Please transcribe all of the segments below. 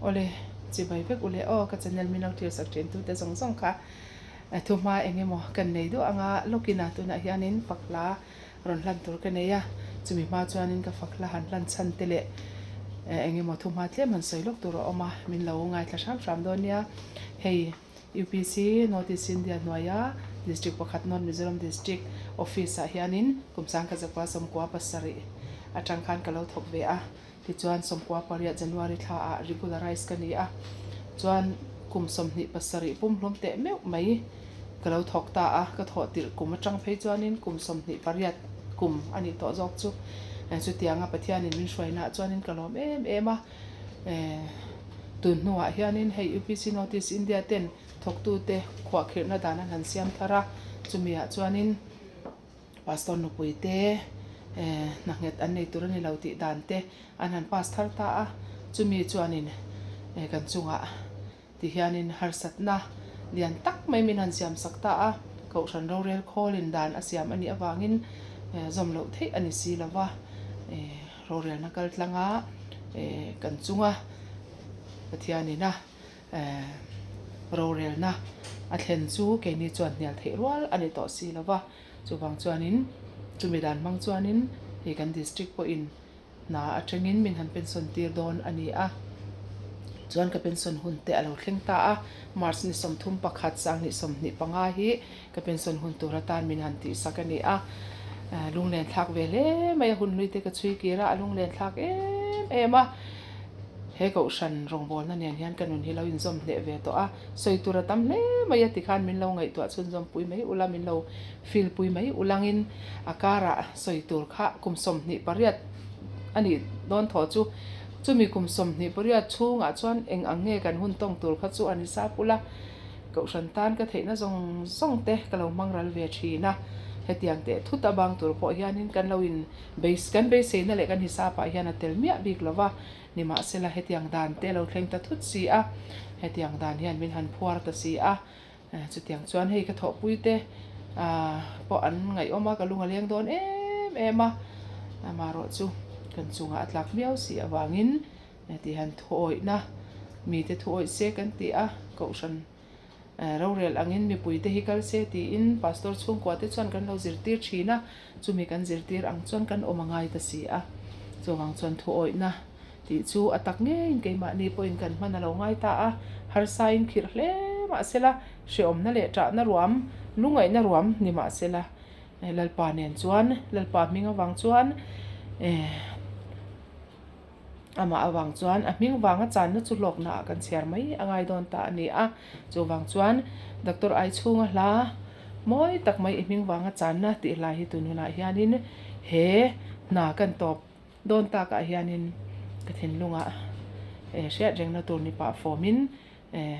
ole chi bai vek ule o ka channel minang thil sak chen tu te song song kha thuma engemaw kan nei du anga lokina tuna hianin fakla ron hlan tur ka neia chumi ma chuanin ka fakla han hlan chan tele engemaw thuma tle man soilok tur oma min lo ngai thla sam donia hei UPC Northeast India Noya district pakhat non Mizoram district office a hianin kumsang ka zakwa somkwa pasari atang khan ka lo thok ve a ti chuan somkwa paria January tha a regularize ka ni a chuan kum somni pasari pum hlom te meu mai ka lo thok ta a ka tho tir kum atang phei chuanin kum somni pariat kum ani to jok chu chu tianga pathianin min hruaina chuanin ka lom em a tun nuwa hianin hei UPC Notice India ten thok tu te khwa khirna dana han siam thara chumia chuanin pastor nupui te nanget an nei turani lauti dan te an han pas thar ta a chumi chuanin kan chunga ti hianin harsatna lian tak mai min han siam sakta a ko ran ro rel kholin dan asiam ani awangin zomlo thei ani si lawa ro rel na kal tlanga kan chunga pathianina ro rel na a thlen chu ke ni chuan hnial thei rual ani to si lawa chuwang chuanin chumidan mang chuanin he kan district po in na atangin min han pension tir don ani a chuan ka pension hun te alo thleng ta a mars ni som thum pakhat sang ni som ni panga hi ka pension hun tura tan min han ti sakani a lunglen thak vele mai hun lui te ka chui kira lunglen thak ema he ko shan rong bol na nian hian kanun hi lo in zom le ve to a soitura tam hle mai ati khan min lo ngai to chun zom pui mai ula min lo fil pui mai ulangin akara soitur kha kum som ni pariat ani don tho chu chumi kum som ni pariat chunga chuan eng ange kan hun tong tur kha chu ani sa pula ko shan tan ka theina zong song te ka lo mangral ve thina hetiang te thuta bang tur po hianin kan lo in base kan base na le kan hisapa hian a tel mia bik lova ni ma sela hetiang dan te lo thleng ta thut si a hetiang dan hian min han phuar ta si a chutiang chuan hei ka tho pui te po an ngai oma ka lunga leng don em a maro chu kan chunga atlak miau si awangin ti han thoi na mi te thoi se kan ti a ko shan ro rel angin mi pui te hi kal se ti in pastor chung kwa te chuan kan lo zirtir thina chumi kan zirtir ang chuan kan omangai ta si a chuwang chuan thoi na ti chu atak nge in keima ni point kan hmana lo ngai ta a har sain khir hle ma sela she om na le tra na ruam lungai na ruam ni ma sela lalpa nen chuan lalpa minga wang chuan ama awang chuan a ming wanga chan na chu lok na kan chiar mai angai don ta ani a chuwang chuan doctor ai chunga hla moi tak mai ming wanga chan na ti lai hi tununa hianin he na kan top don ta ka hianin ka thin lunga hria reng na tur ni pa formin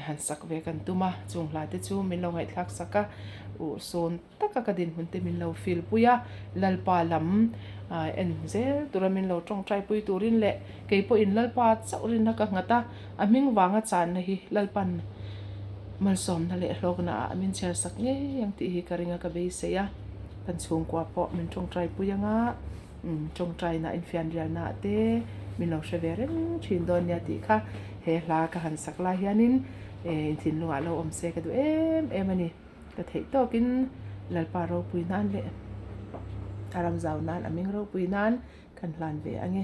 han sak ve kan tuma chung hla te chu min lo ngai thak saka u son taka ka din hun te min lo fil puya lalpa lam en zel turamin lo tong trai pui turin le keipo in lalpa chaurin na ka ngata aming wanga chan na hi lalpan malsom na le hlogna amin chel sak nge yang ti hi karinga ka be se ya kan chung kwa po min tong trai puyanga tong trai na in fian rial na te min lo sheveren chin don ya ti kha he hla ka han sak la hianin thin lunga lo om se ka du em ani ka thei to kin lalpa ro pui nan le aram zau nan aming ro pui nan kan hlan ve ange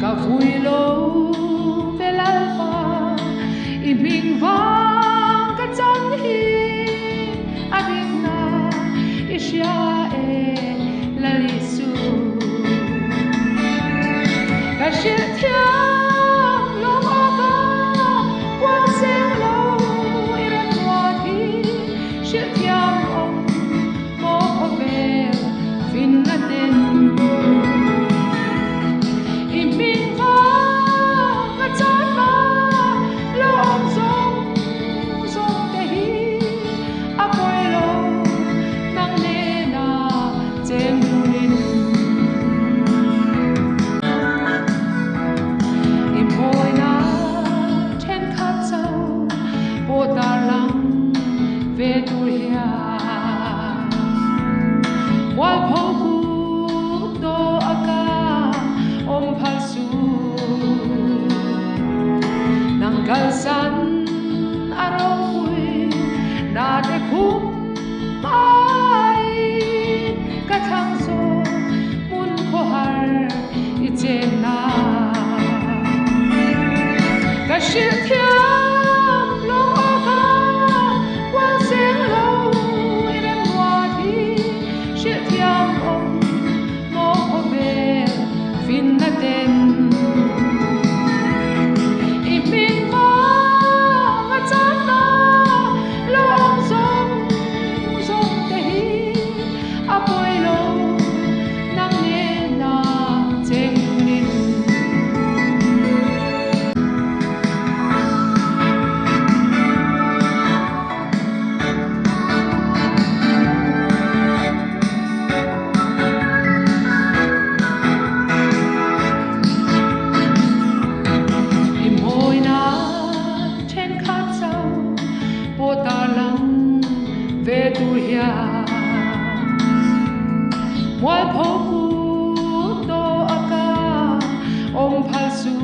ka vui lo velalpa i ming vang ka chang hi ading na isya e lalisu ka shil thiam lo ava quang sen lo iran wa thi shil thiam om mo ko vel fin na den Kalsan arawi na de khum ai ka thang so mun ko har I chena ka shil thiam lo ava quang sen lo iran wa thi shil thiam om mo ko vel fin na den Wal phoku to aka om phalsu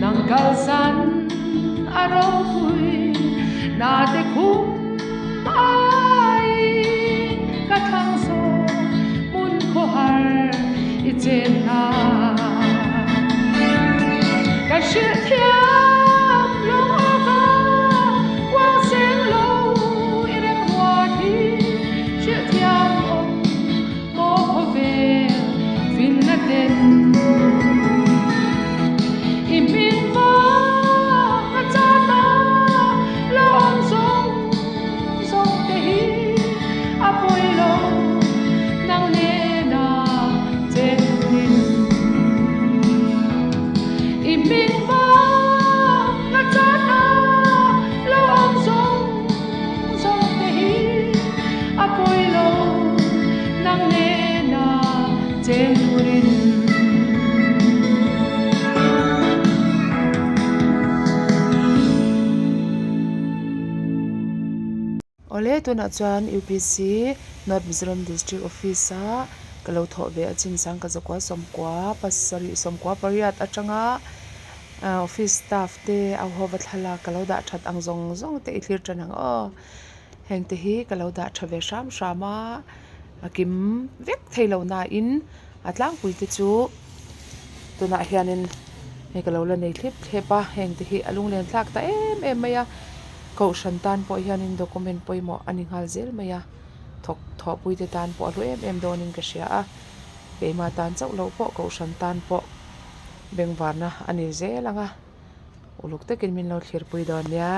nang kalsan aro hui na de khum ai ka thang so mun ko har I chen na ka shil thiam lo ava quang sen lo iran wa thi shil thiam om mo ko vel fin na den I min va ka cha na lo om song song te hi a poi lo nang ne na chen nin I min va ka cha na lo om song song te hi a poi lo nang ne na chen nin Ole tuna chuan UPC North Mizoram District Office a kalo tho ve achin sang ka zakwa somkwa pasari somkwa pariat atanga office staff te a howat hala kalo da that ang zong zong te thlir tanang o heng te hi kalo da thave sham shama akim vek thailo na in atlang pui te chu tuna hianin he kalo la nei thlip thlepa heng te hi alung len thlak ta em maya ko shantan po hianin document poimo aninghal zel maya thok tho pui te tan po lu em donin ka sia a peima tan chau lo po ko shantan po bengwarna ani zelanga uluk takin min lo thlir pui don ya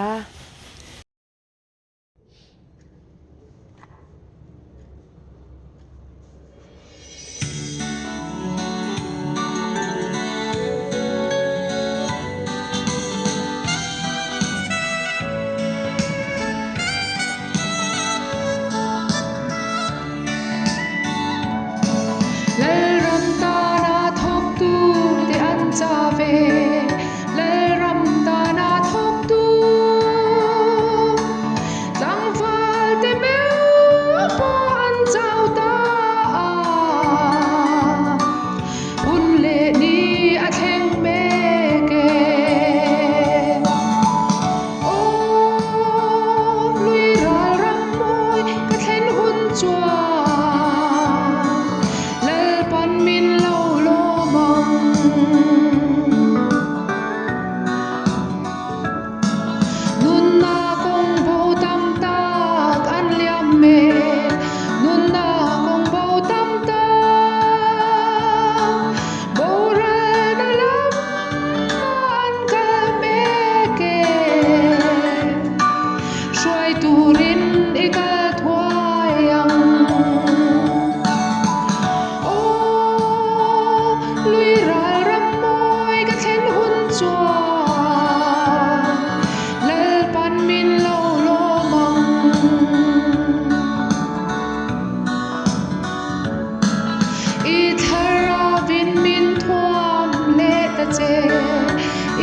i thara vin min thuam le ta che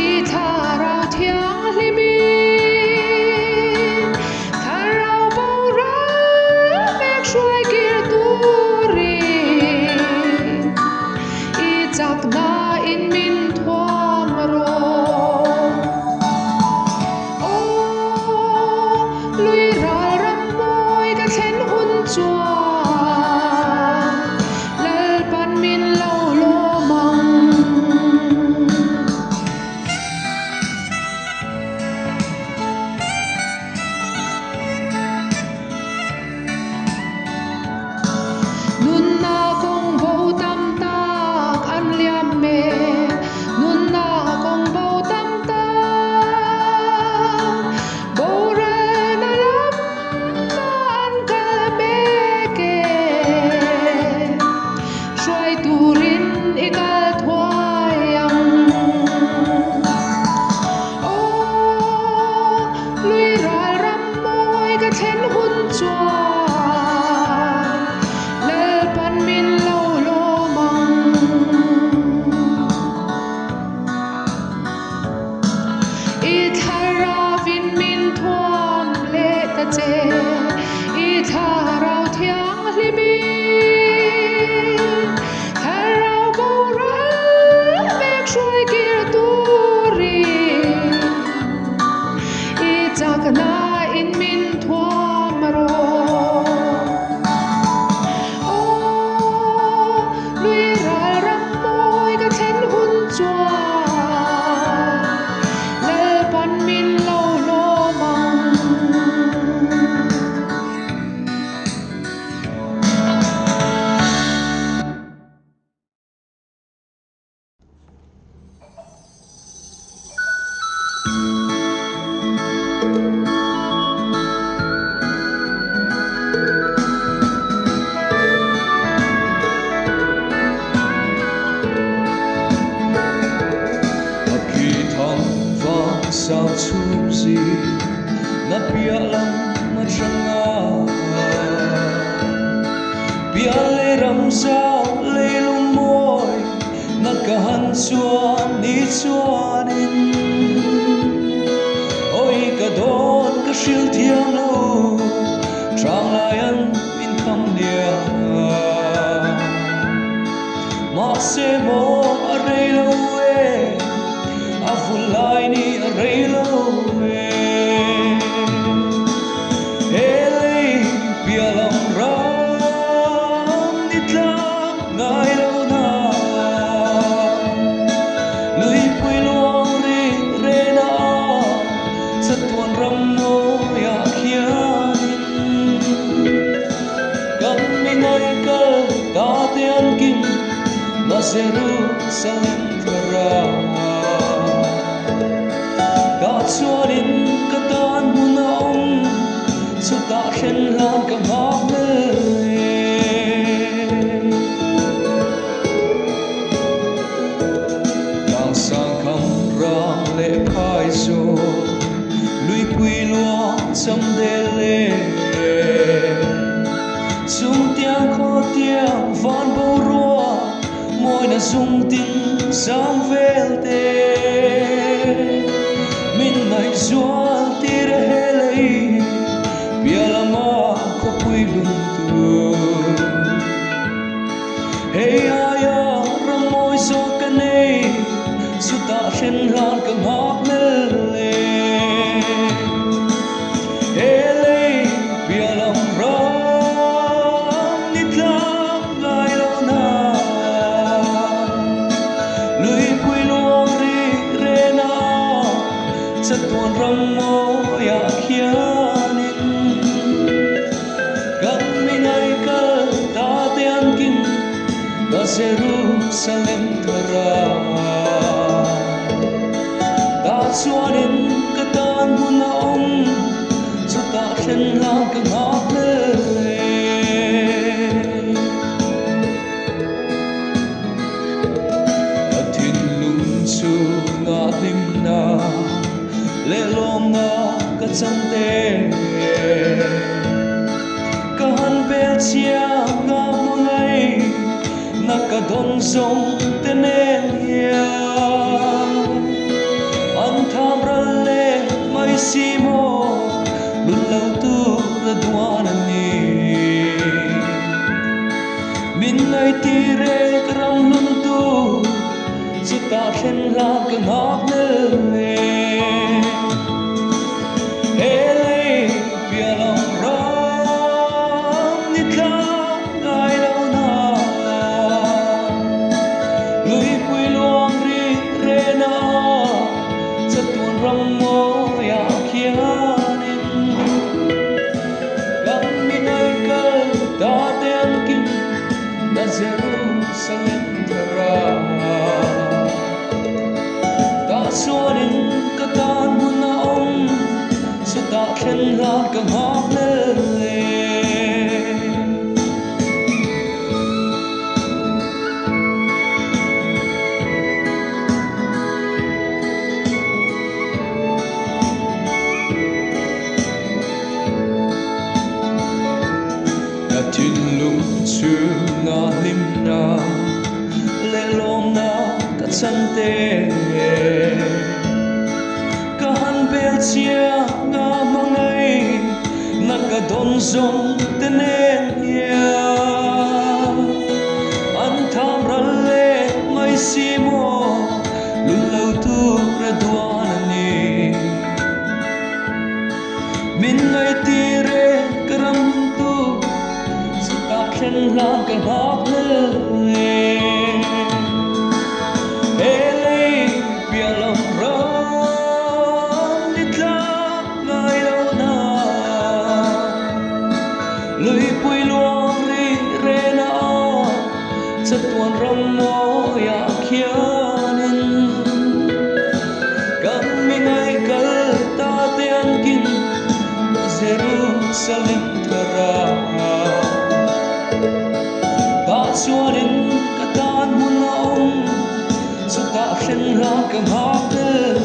i thara thiang limi thara bo ra mek shwai kir turi i chak na in min thuam ro lui ral ram moi ka thlen hun chua lal pan min lo lo mang nun na kong vo tam tak an liam me nun na kong vo tam tak bo ra na lam na an kal me ke shwai turin ikal thuayang lui ral ram moi ka thlen hun chua lal pan min lo lo mang i thara vin min thuam le ta che i thara thiang limi thara bo ra mek shwai kir turi i chak na in min thuam ro lui ral ram moi ka thlen hun chua lal pan min lo lo mang Khi thong vang sao chum gì na bia lam ma changa bia le ram sao le lung moi na ka han chuan ni chuan in oi ka don ka shil thiang lo trang lai an in kham nia ma se mo a rei lo a fulai ni a rei lo ele pia lam ram ni tlang ngai lo na lui pui luang ri re na sa tuan ram no ya khian kam mi nai kal ta te an kim na Jerusalem thara da chuanin ka tan hun a om chu ta khen lan ka mak me yang sang kam rang le phai so lui pui luang cham de le chung tiang kho tiang van bo rua moi na dung tin sang vel te min nai zual tir helei bia lama ko pui lung tu hey aya ramoi so kanei su ta khen lan ka mak mele helei bia lam ram ni tlang ngai lo na lui pui luang ri re na sa tuan ram mo ya khianin kan mi ngai ka ta te an kim da Jerusalem thara da chuanin ka tan hun a om chu ta khen lan ka ngak le a thin lung chu nga lim na le lom na ka cham te ka han bel chia nga mo ngai na đón sông tên em an tham ra lệ mai si mô luôn lâu tu ra đoan ani min ngày tire kram luôn tu sự ta khen la cái ngọc nê Hey, bia lòng rong như khát gai lâu na lưỡi quỳ luang ri re na rất tuôn rong mô ya kia nín gam mi nơi cơ ta tên kim đã Jerusalem thara ta xua đến cả tan buồn na ông sự ta khen la càng hóp lên đã tin lung chưa ngã lim na lệ lom na cả chân tê cả han bel chia ngã mang ấy naka don zong tenen ya an tham ra lệ mai si mo lu lâu tu ra duan ani min ngày tire karam tu ta khen la cái hóp lên Hey, bia lòng rong đi khắp ngày lâu na lưỡi quỳ luang ri re na rất tuôn rong mô ya kia nín cầm mi ngày cơ ta tên kim Jerusalem thara ta xua đến cả tan muôn ông sự ta khen la càng hóp lên